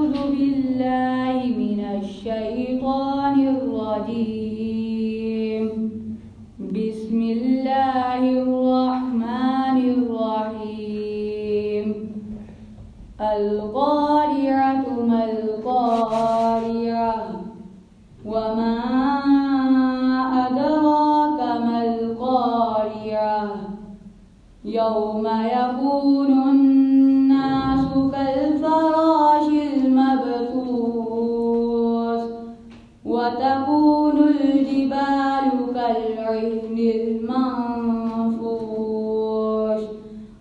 أعوذ بالله من الشيطان الرجيم. بسم الله الرحمن الرحيم. القارعة ما القارعة وما أدراك ما القارعة يوم يكون الناس كالفراش المبثوث وتكون الجبال كالعهن المنفوش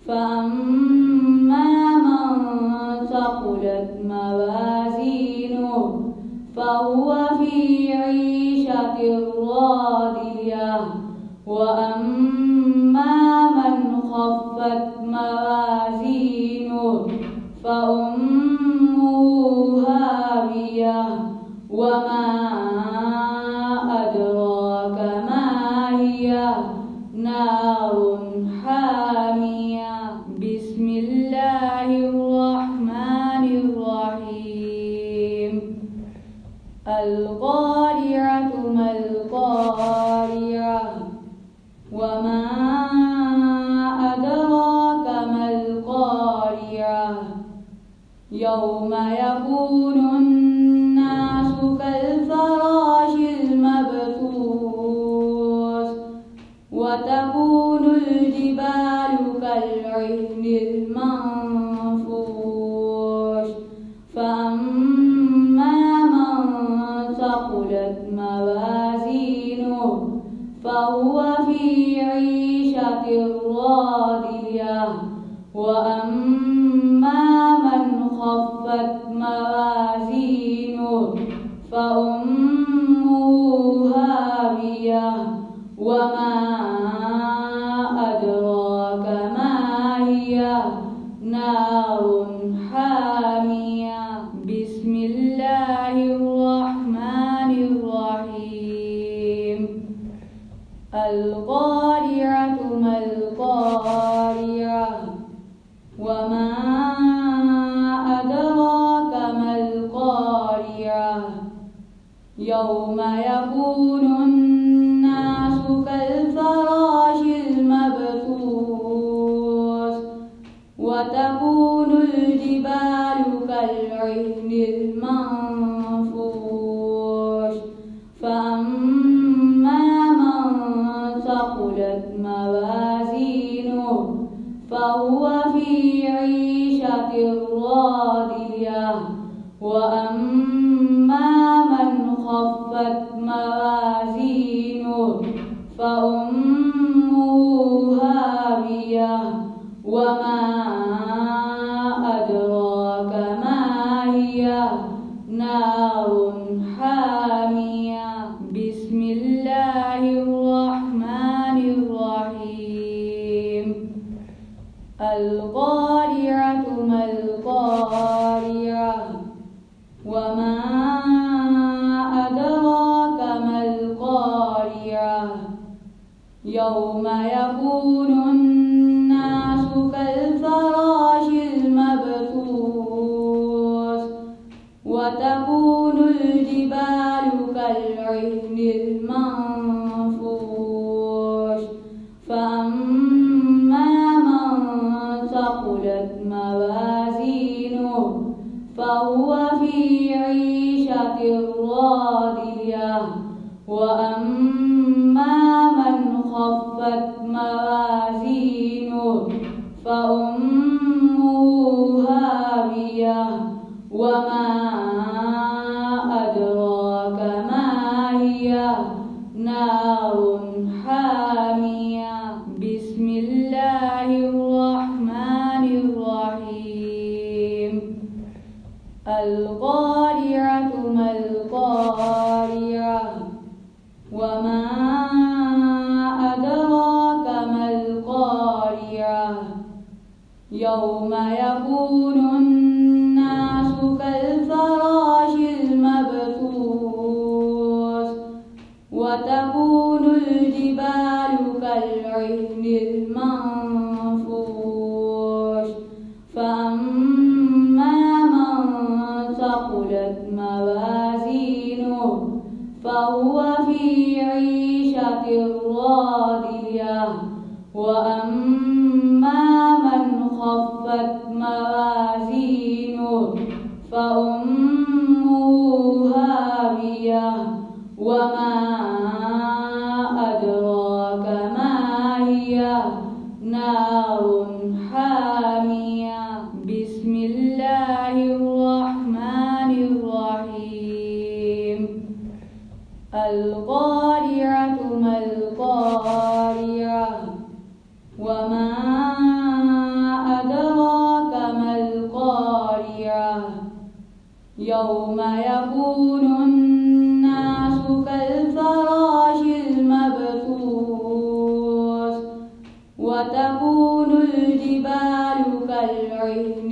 فأما من ثقلت موازينه فهو في عيشة راضية وأما من خفت موازينه فأمه هاوية وما أدراك ما هي نار حامية. بسم الله الرحمن الرحيم. القارعة ما القارعة وما أدراك ما القارعة يوم يكون الناس كالفراش المبثوث وتكون الجبال كالعهن المنفوش فأما من ثقلت موازينه فهو في عيشة راضية وأما من خفت موازينه فأمه هاوية وما أدراك ما هي نار حامية. بسم الله الرحمن الرحيم. القارعة ما القارعة وما أدراك ما القارعة يوم يكون الناس كالفراش المبثوث وتكون الجبال كالعهن المنفوش فأما من ثقلت موازينه فهو في عيشة راضية وأما من خفت موازينه فأمه هاوية وما أدراك ما هي نار حامية. بسم الله الرحمن الرحيم. القارعة ما القارعة وما أدراك ما القارعة يوم يكون الناس كالفراش المبثوث وتكون الجبال كالعهن المنفوش فأما من ثقلت موازينه فهو في عيشة راضية وأما من خفت موازينه فأمه هاوية وما أدراك ما هي نار حامية. بسم الله الرحمن الرحيم. القارعة ما القارعة وما أدراك ما القارعة يوم يكون الناس كالفراش المبثوث وتكون الجبال كالعهن المنفوش فأما من يوم يكون الناس كالفراش المبثوث وتكون الجبال كالعهن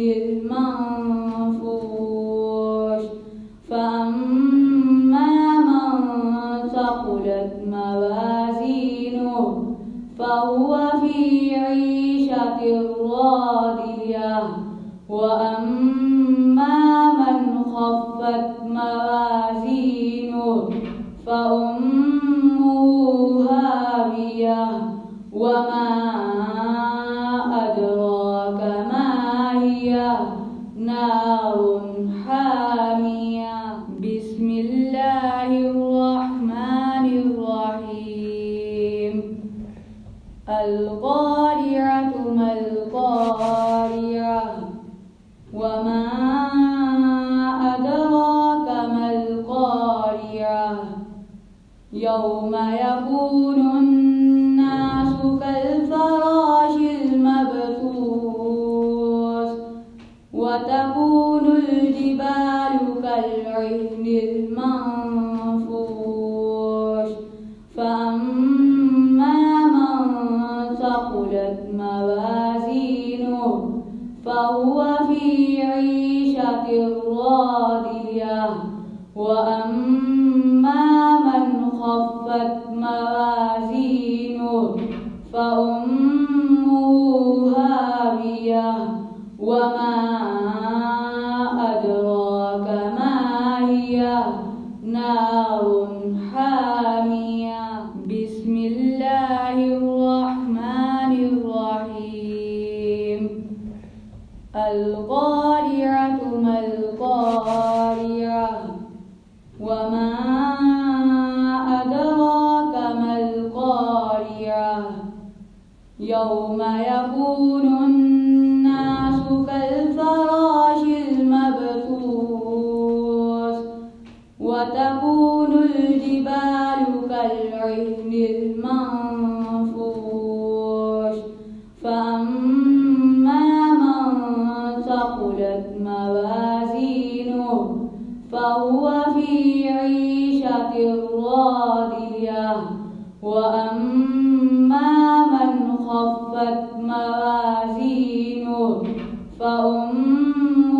المنفوش فأما من ثقلت موازينه فهو في عيشة راضية وأما من خفت موازينه فأمه هاوية وما أدراك ما هي نار حامية. بسم الله الرحمن الرحيم. القارعة ما القارعة وما أدراك ما القارعة يوم يكون الناس كالفراش المبثوث وتكون الجبال كالعهن المنفوش فأما من ثقلت موازينه فهو في عيشة راضية وأما من خفت موازينه فأمه هاوية وما أدراك ما هي نار حامية. بسم الله الرحمن الرحيم. القارعة ما القارعة وما أدراك ما القارعة يوم يكون الناس كالفراش المبثوث وتكون الجبال كالعهن المنفوش فأما من ثقلت موازينه فهو في عيشة راضية وأما من خفت موازينه فأمه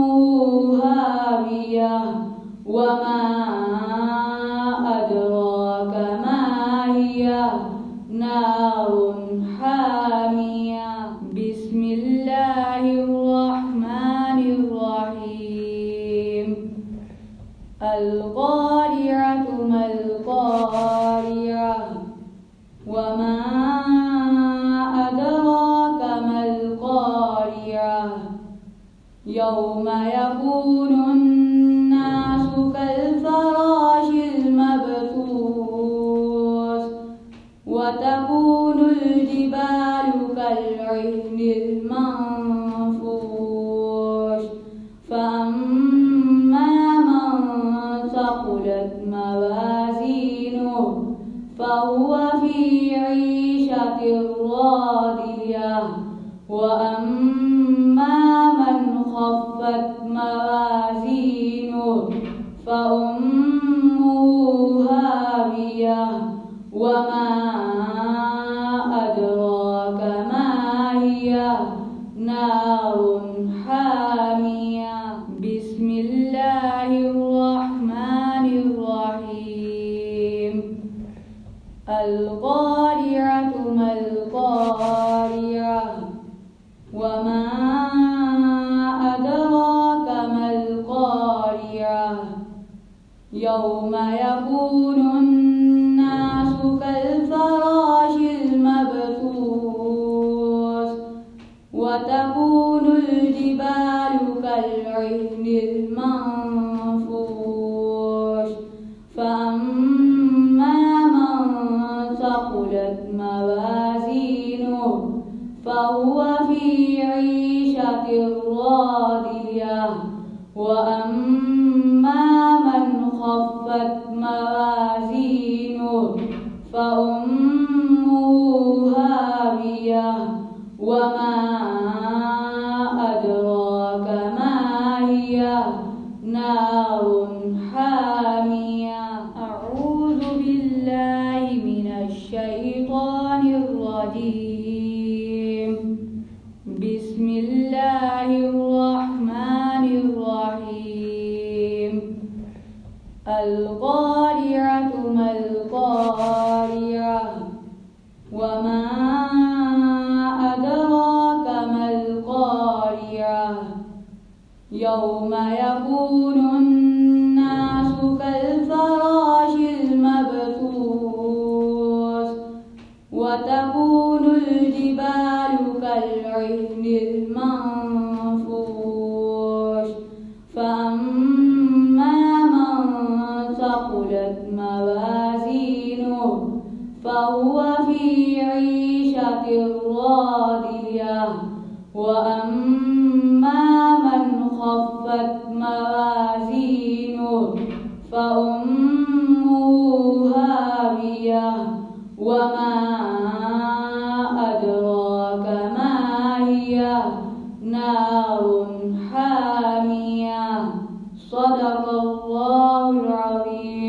هاوية وما أدراك ما هي نار حامية. بسم الله الرحمن الرحيم. القارعة ما القارعة وما أدراك ما القارعة يوم يكون الناس كالفراش المبثوث وتكون الجبال كالعهن المنفوش فأما من ثقلت موازينه فهو في عيشة راضية وأما من خفت موازينه فأمه هاوية وما أدراك ما هي نار حامية. بسم الله الرحمن الرحيم. القارعة ما القارعة وما أدراك ما القارعة يوم يكون الناس كالفراش المبثوث وتكون الجبال كالعهن المنفوش فأما من ثقلت موازينه فهو في عيشة راضية وأما من خفت موازينه فأمه هاوية وما أدراك ما هي نار القارعة ما القارعة وما أدراك ما القارعة يوم يكون الناس كالفراش المبثوث وتكون الجبال كالعهن المنفوش فأما من ثقلت موازينه فهو في عيشة راضية وأما من خفت موازينه فأمه هاوية وما أدراك ما هي نار حامية صدق الله العظيم.